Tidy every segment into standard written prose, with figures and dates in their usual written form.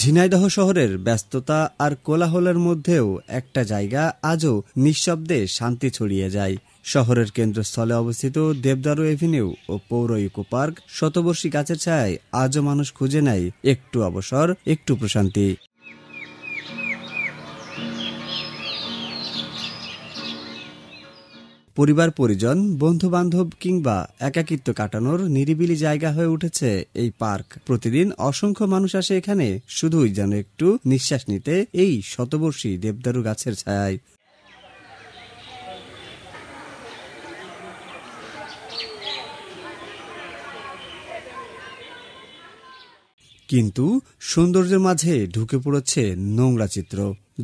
ঝিনাইদহ শহরের ব্যস্ততা আর কোলাহলের মধ্যেও একটা জায়গা আজও নিঃশব্দে শান্তি ছড়িয়ে যায়। শহরের কেন্দ্রস্থলে অবস্থিত দেবদারু এভিনিউ ও পৌর ইকো পার্ক শতবর্ষী গাছের ছায়ায় আজও মানুষ খুঁজে নেয় একটু অবসর, একটু প্রশান্তি। পরিবার পরিজন, বন্ধু বান্ধব কিংবা একাকিত্ব কাটানোর নিরিবিলি জায়গা হয়ে উঠেছে এই পার্ক। প্রতিদিন অসংখ্য মানুষ আসে এখানে শুধুই যেন একটু নিঃশ্বাস নিতে এই শতবর্ষী দেবদারু গাছের ছায়ায়। কিন্তু সৌন্দর্যের মাঝে ঢুকে পড়েছে নোংরা চিত্র।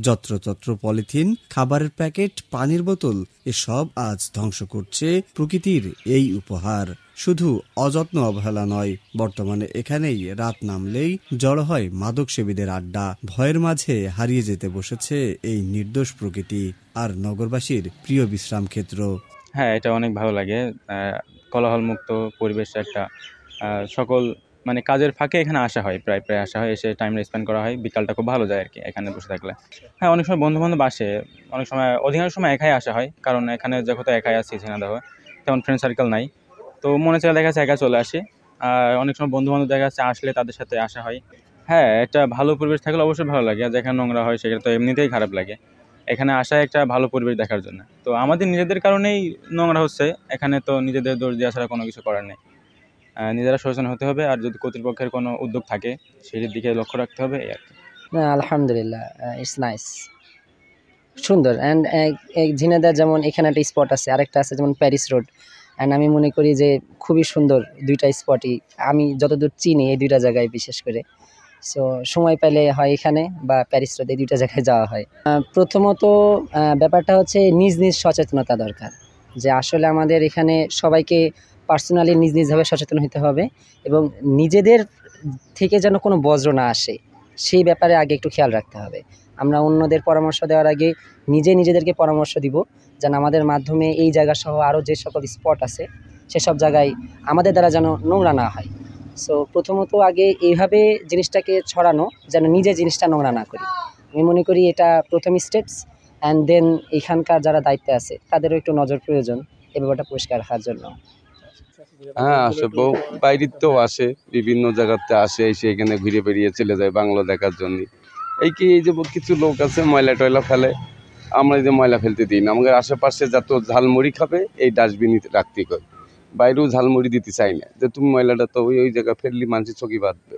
যত্রতত্র পলিথিন, খাবারের প্যাকেট, পানির বোতল, এসব আজ ধ্বংস করছে প্রকৃতির এই উপহার। শুধু অযত্ন অবহেলা নয়, বর্তমানে এখানেই রাত নামলেই জড়ো হয় মাদক সেবীদের আড্ডা। ভয়ের মাঝে হারিয়ে যেতে বসেছে এই নির্দোষ প্রকৃতি আর নগরবাসীর প্রিয় বিশ্রাম ক্ষেত্র। হ্যাঁ, এটা অনেক ভালো লাগে। কোলাহলমুক্ত পরিবেশ একটা, সকল মানে কাজের ফাঁকে এখানে আসা হয়, প্রায় আসা হয়, এসে টাইম স্পেন্ড করা হয়। বিকালটা খুব ভালো যায় আর কি এখানে বসে থাকলে। হ্যাঁ, অনেক সময় বন্ধু বান্ধব আসে, অনেক সময় অধিকাংশ সময় একাই আসা হয়, কারণ এখানে যেহেতু একাই আছি ঝিনাইদহ, তেমন ফ্রেন্ড সার্কেল নাই, তো মনে চাইলে দেখা যাচ্ছে একা চলে আসি। আর অনেক সময় বন্ধু বান্ধব দেখা যাচ্ছে আসলে তাদের সাথে আসা হয়। হ্যাঁ, একটা ভালো পরিবেশ থাকলে অবশ্যই ভালো লাগে। আর যেখানে নোংরা হয় সেটা তো এমনিতেই খারাপ লাগে। এখানে আসা একটা ভালো পরিবেশ দেখার জন্য। তো আমাদের নিজেদের কারণেই নোংরা হচ্ছে এখানে, তো নিজেদের দোষ দেওয়া ছাড়া কোনো কিছু করার নেই। নিজেরা সচেতন হতে হবে, আর যদি কর্তৃপক্ষের কোনো উদ্যোগ থাকে সেটির দিকে লক্ষ্য রাখতে হবে, এই আর কি। আলহামদুলিল্লাহ, ইটস নাইস, সুন্দর। অ্যান্ড ঝিনাইদহ যেমন এখানে একটা স্পট আছে, আরেকটা আছে যেমন প্যারিস রোড। অ্যান্ড আমি মনে করি যে খুবই সুন্দর দুইটা স্পটই, আমি যতদূর চিনি এই দুইটা জায়গায় বিশেষ করে। সো সময় পেলে হয় এখানে বা প্যারিস রোড, এই দুইটা জায়গায় যাওয়া হয়। প্রথমত ব্যাপারটা হচ্ছে নিজ নিজ সচেতনতা দরকার, যে আসলে আমাদের এখানে সবাইকে পার্সোনালি নিজ নিজভাবে সচেতন হতে হবে এবং নিজেদের থেকে যেন কোনো বজ্র না আসে সেই ব্যাপারে আগে একটু খেয়াল রাখতে হবে। আমরা অন্যদের পরামর্শ দেওয়ার আগে নিজেদেরকে পরামর্শ দিব, যেন আমাদের মাধ্যমে এই জায়গা সহ আরও যে সকল স্পট আছে সেসব জায়গায় আমাদের দ্বারা যেন নোংরা না হয়। সো প্রথমত আগে এইভাবে জিনিসটাকে ছড়ানো, যেন নিজে জিনিসটা নোংরা না করি। আমি মনে করি এটা প্রথম স্টেপস। অ্যান্ড দেন এখানকার যারা দায়িত্বে আছে তাদেরও একটু নজর প্রয়োজন এই ব্যাপারটা পরিষ্কার রাখার জন্য। হ্যাঁ, আসে বউ বাইরের তো আসে, বিভিন্ন জায়গাতে আসে, এসে এখানে ঘুরে বেরিয়ে চলে যায় বাংলা দেখার জন্য। এই যে কিছু লোক আছে ময়লা টয়লা ফেলে, আমরা এই যে ময়লা ফেলতে দিই না। আমাদের আশেপাশে যত ঝালমুড়ি খাবে এই ডাস্টবিনই রাখতে কই, বাইরেও ঝালমুড়ি দিতে চাই না, যে তুমি ময়লাটা তো ওই জায়গায় ফেললি মানুষের চোখে বাঁধবে।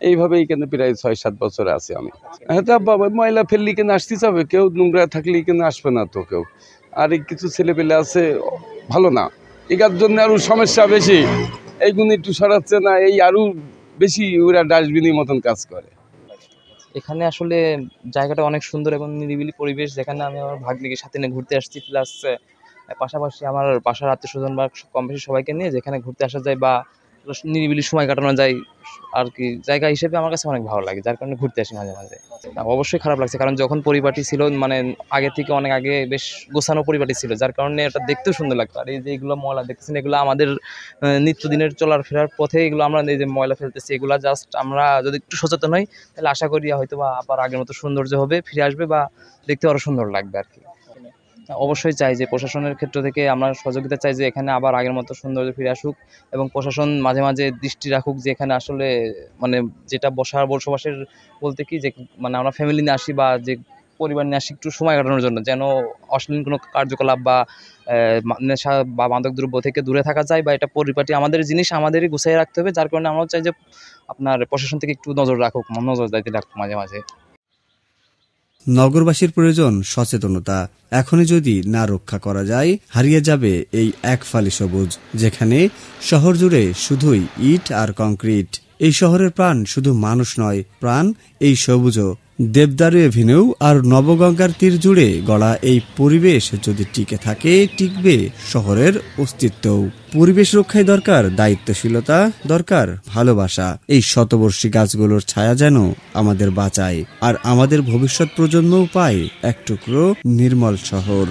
এইভাবে এখানে প্রায় 6-7 বছর আছি আমি। হ্যাঁ, তা বাবা ময়লা ফেললি কেন আসতে যাবে কেউ, নোংরা থাকলে কেন আসবে না তো কেউ। আর এই কিছু ছেলেপেলে আছে ভালো না, এটার জন্য আরও সমস্যা বেশি। এইগুলো একটু সরাচ্ছে না, এই আরও বেশি ওরা ডাস্টবিনের মতন কাজ করে। এখানে আসলে জায়গাটা অনেক সুন্দর এবং নিরিবিলি পরিবেশ, যেখানে আমি আমার ভাগ্নিকে সাথে নিয়ে ঘুরতে আসছি, প্লাস পাশাপাশি আমার বাসার আত্মীয় স্বজন বা কম বেশি সবাইকে নিয়ে যেখানে ঘুরতে আসা যায় বা নিরিবিলি সময় কাটানো যায় আর কি, জায়গা হিসেবে আমার কাছে অনেক ভালো লাগে, যার কারণে ঘুরতে আসি মাঝে মাঝে। অবশ্যই খারাপ লাগছে, কারণ যখন পরিপাটি ছিল, মানে আগে থেকে অনেক আগে বেশ গোছানো পরিপাটি ছিল, যার কারণে এটা দেখতেও সুন্দর লাগতো। আর এই যে এগুলো ময়লা দেখতেছেন, এগুলো আমাদের নিত্যদিনের চলার ফেরার পথে এগুলো আমরা এই যে ময়লা ফেলতেছি, এগুলো জাস্ট আমরা যদি একটু সচেতন হই তাহলে আশা করি হয়তো বা আবার আগের মতো সৌন্দর্য হবে, ফিরে আসবে বা দেখতে আরও সুন্দর লাগবে আর কি। অবশ্যই চাই যে প্রশাসনের ক্ষেত্র থেকে আমরা সহযোগিতা চাই যে এখানে আবার আগের মতো সৌন্দর্য ফিরে আসুক, এবং প্রশাসন মাঝে মাঝে দৃষ্টি রাখুক যে এখানে আসলে মানে যেটা বসবাসের বলতে কি, যে মানে আমরা ফ্যামিলি নিয়ে আসি বা যে পরিবার নিয়ে আসি একটু সময় কাটানোর জন্য, যেন অশ্লীল কোনো কার্যকলাপ বা নেশা বা মাদক দ্রব্য থেকে দূরে থাকা যায়, বা এটা পরিপাটি আমাদের জিনিস আমাদেরই গুছিয়ে রাখতে হবে। যার কারণে আমরাও চাই যে আপনার প্রশাসন থেকে একটু নজর দায়িত্ব রাখুক মাঝে মাঝে। নগরবাসীর প্রয়োজন সচেতনতা। এখনই যদি না রক্ষা করা যায়, হারিয়ে যাবে এই এক ফালি সবুজ, যেখানে শহর জুড়ে শুধুই ইট আর কংক্রিট। এই শহরের প্রাণ শুধু মানুষ নয়, প্রাণ এই সবুজও। দেবদারু এভিনিউ আর নবগঙ্গার তীর জুড়ে গড়া এই পরিবেশ যদি টিকে থাকে, টিকবে শহরের অস্তিত্বও। পরিবেশ রক্ষায় দরকার দায়িত্বশীলতা, দরকার ভালোবাসা। এই শতবর্ষী গাছগুলোর ছায়া যেন আমাদের বাঁচায়, আর আমাদের ভবিষ্যৎ প্রজন্মও পায় এক টুকরো নির্মল শহর।